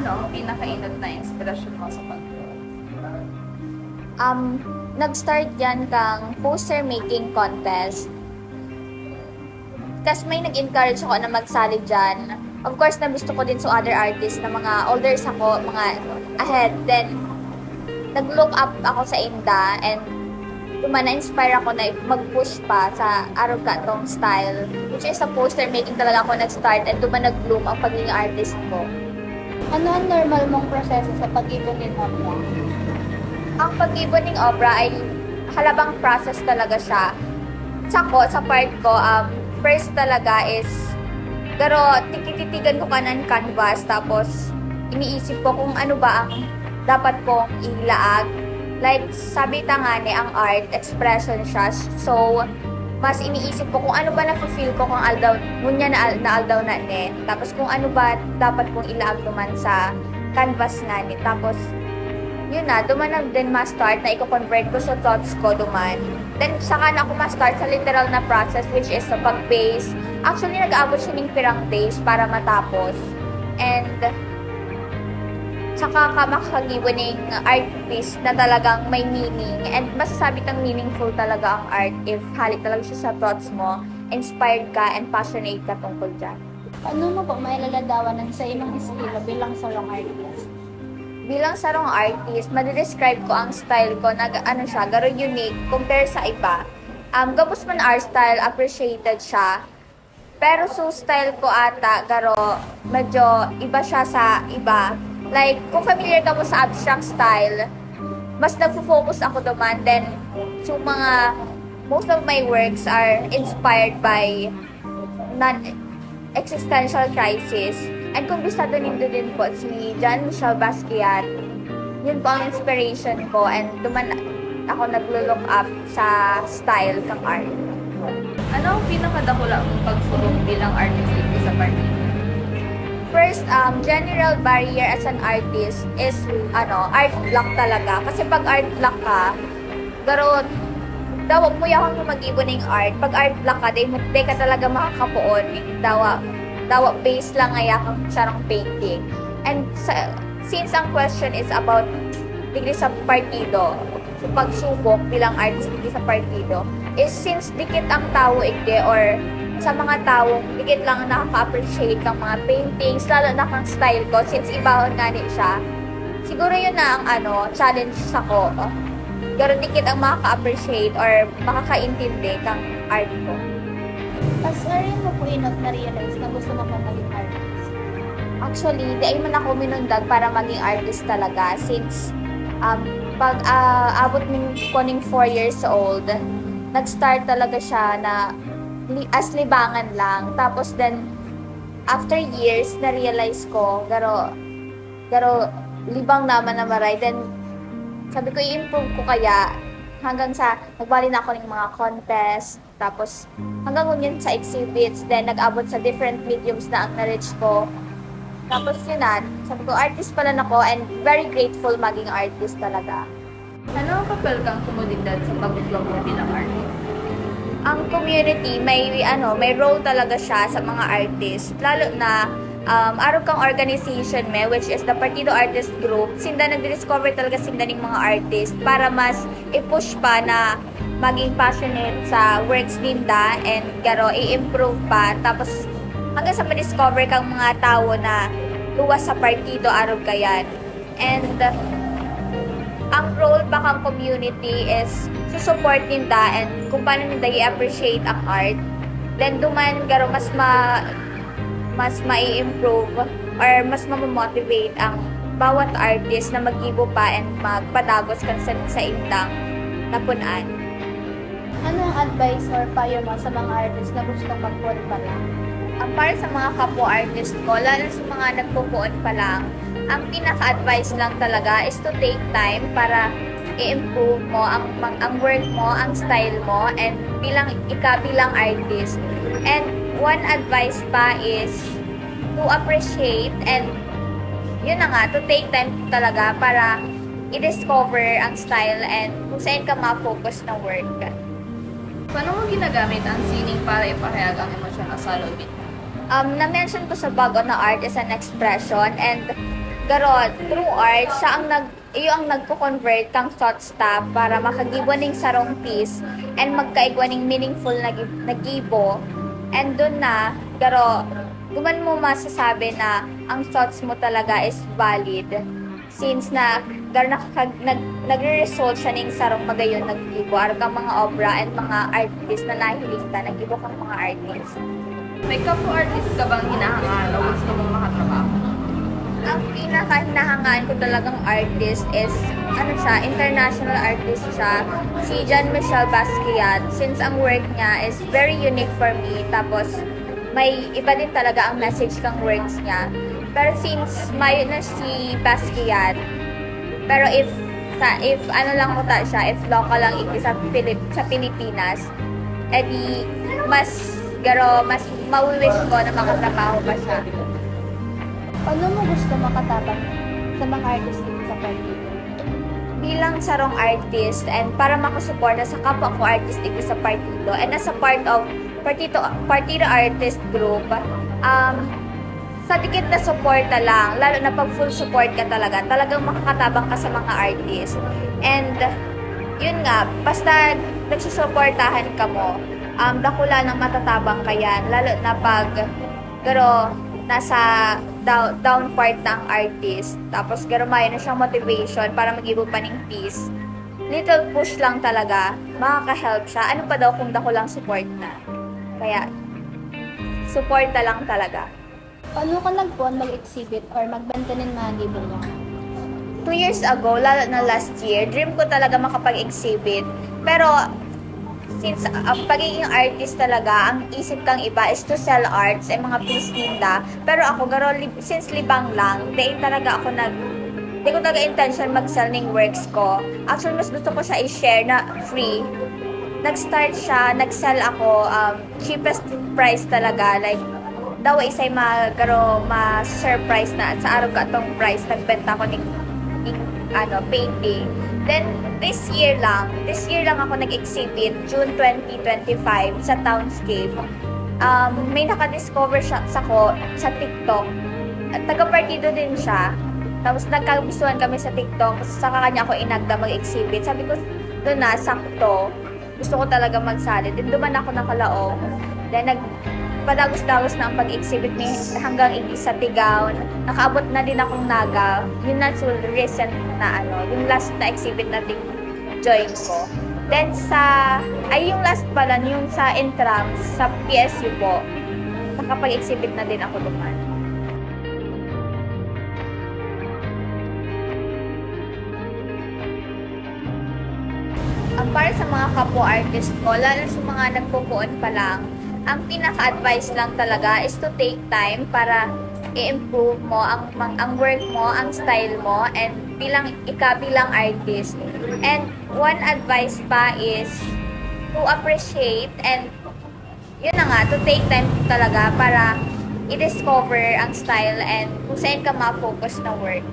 ano ang pinakainat na inspirasyon mo sa pag-draw? Nag-start yan kang poster making contest. Tapos may nag-encourage ako na magsali dyan. Of course, na gusto ko din sa other artists na mga olders ako, mga ahead. Then, nag-look up ako sa Inda and na-inspire ako na mag-push pa sa Arugantong style, which is sa poster making talaga ako nag-start and nag-bloom ang pagiging artist ko. Ano ang normal mong proseso sa pag-ibon ng opera? Ang pag-ibon ng opera ay halabang process talaga siya. Sa part ko, first talaga is tititigan ko kanan canvas, tapos iniisip ko kung ano ba ang dapat kong ilaag. Like, sabi nga ni, ang art, expression siya. So, mas iniisip ko kung ano ba na-fulfill ko kung aldaw, ngunya na aldaw na ni. Tapos kung ano ba dapat kong ilaag naman sa canvas nga ni. Tapos, yun na, duman na din ma-start na i-convert ko sa thoughts ko duman. Then, saka na ako ma-start sa literal na process, which is sa pag-base. Actually, nag-aabot siya ng pirang days para matapos. And, saka ka makagibo ng art piece na talagang may meaning. And masasabi kang meaningful talaga ang art if halik talaga siya sa thoughts mo, inspired ka, and passionate ka tungkol dyan. Ano mo po may laladawanan sa imong estilo bilang sarong artist? Bilang sarong artist, madidescribe ko ang style ko na siya, garo unique compare sa iba. Gabos man art style, appreciated siya. Pero style ko ata, garo medyo iba siya sa iba. Like, kung familiar ka mo sa abstract style, mas nagfo-focus ako duman. Then, most of my works are inspired by non-existential crisis. And kung bisado nindo din po si Jean-Michel Basquiat, yun po ang inspiration ko. And duman ako naglo-look up sa style ng art. Ano ang pinakadakula mong pagsulong bilang artist dito sa partido? First, general barrier as an artist is, art block talaga. Kasi pag art block ka, garo, daw, mo yakang mag-ibon ng art. Pag art block ka, di ka talaga makakapuon. Dawa, base lang nga yakang sarang painting. And since ang question is about degree sa partido, so pagsubok bilang artist degree sa partido, is since dikit ang tao or sa mga tao, dikit lang nakaka-appreciate ng mga paintings, lalo na kang style ko, since ibahon nga din siya. Siguro yun na ang challenge sa ko. Pero dikit ang makaka-appreciate or makakaintindi kang art ko. Pas rin mo po inot na-realize na gusto mo pong maging artist? Actually, di ay man ako minundag para maging artist talaga since pag abot ko ng 4 years old, nag-start talaga siya na as libangan lang. Tapos then, after years, na-realize ko, garo, libang naman na maray. Then, sabi ko, i-improve ko kaya hanggang sa, nagbali na ako ng mga contest. Tapos, hanggang ngunyan sa exhibits. Then, nag-abot sa different mediums na ang na-reach ko. Tapos, yun na, sabi ko, artist pala ako and very grateful maging artist talaga. Ano ang papel kang komunidad sa pag-vlog mo bilang artist? Ang community may role talaga siya sa mga artist, lalo na araw kang organization which is the Partido Artist Group. Sinda nag-discover talaga sinda ng mga artist para mas i-push pa na maging passionate sa works ninda and i-improve pa, tapos hanggang sa ma-discover kang mga tao na luwas sa partido araw kayan. And ang role pa kang community is support ninda and kung paano ninda i-appreciate ang art. Then duman mas mai-improve or mas ma-motivate ang bawat artist na mag-ibo pa and magpadagos kan sa indang napunan. Ano ang advice or payo mo sa mga artist na gustong magpuan pa lang? Ang para sa mga kapwa-artist ko, lalo sa mga nagpupuon pa lang, ang pinaka-advice lang talaga is to take time para i-improve mo ang work mo, ang style mo, and bilang artist. And one advice pa is to appreciate and yun na nga, to take time talaga para i-discover ang style and kung saan ka ma-focus na work. Paano mo ginagamit ang sining para ipahayag ang emosyon na sa loobin? Na-mention ko sa bago na art is an expression and Garot, through art, iyo ang nagko-convert kang thought staff para makagiboning sarong piece and magkaigwaning meaningful na gibo. And dun na, garo, guman mo masasabi na ang thoughts mo talaga is valid since nagre-result siya ning sarong magayon naggibo ar kang mga obra and mga artist na nahiling ta naggibo kang mga artist. May kapwa-artist ka bang hinahangaan o gusto mong makatrabaho? Ang pinaka-hinahangaan ko talagang artist is international artist siya, si Jean-Michel Basquiat, since ang work niya is very unique for me, tapos may iba din talaga ang message kang works niya. Pero since mayo na si Basquiat, pero if lang ko ta siya, if local lang iti sa Pilipinas, edi mas mawiwish ko na makatrabaho pa siya. Paano mo gusto makatabang sa mga artist dito sa partido? Bilang sarong artist and para makasuporta sa kapwa ko artist dito sa partido and as a part of partido artist group, sa dikit na suporta lang, lalo na pag full support ka talagang makakatabang ka sa mga artist. And yun nga, basta nagsusuportahan ka mo, dakula ng matatabang ka yan, lalo na pag nasa down part ng artist. Tapos mayon na siyang motivation para mag-ibo pa ng piece. Little push lang talaga, makaka-help siya. Ano pa daw kung dakulang support na. Kaya, suporta lang talaga. Paano ka nagpuan mag-exhibit or magbenta ng mga gibo mo? 2 years ago, lalo na last year, dream ko talaga makapag-exhibit. Pero, since ang pagiging artist talaga, ang isip kang iba is to sell arts, mga piece tinda. Pero ako, since libang lang, di ko talaga intention mag-sell ng works ko. Actually, mas gusto ko siya i-share na free. Nag-start siya, nag-sell ako, cheapest price talaga, like, daw isay ma-surprise na at sa araw ka itong price, nagbenta ko ng painting. Then, this year lang ako nag-exhibit, June 2025, sa Townscape. May nakadiscover siya sa TikTok. At taga-partido din siya. Tapos nagkagustuhan kami sa TikTok. Saka kanya ako inagda mag-exhibit. Sabi ko, doon na, sakto. Gusto ko talaga magsali. Then, duman ako ng Kalaong. Then, padagos-dagos na ang pag-exhibit ni hanggang sa Tigaw. Nakaabot na din akong Naga. Yun na recent na yung last na exhibit nating join ko. Then yung last pala, yung sa Intrams, sa PSU po, nakapag-exhibit na din ako duman. Para sa mga kapwa-artist ko, lalo sa mga nagpupuon pa lang, ang pinaka-advice lang talaga is to take time para i-improve mo ang work mo, ang style mo, and bilang artist. And one advice pa is to appreciate and yun na nga, to take time talaga para i-discover ang style and kung saan ka ma-focus na work.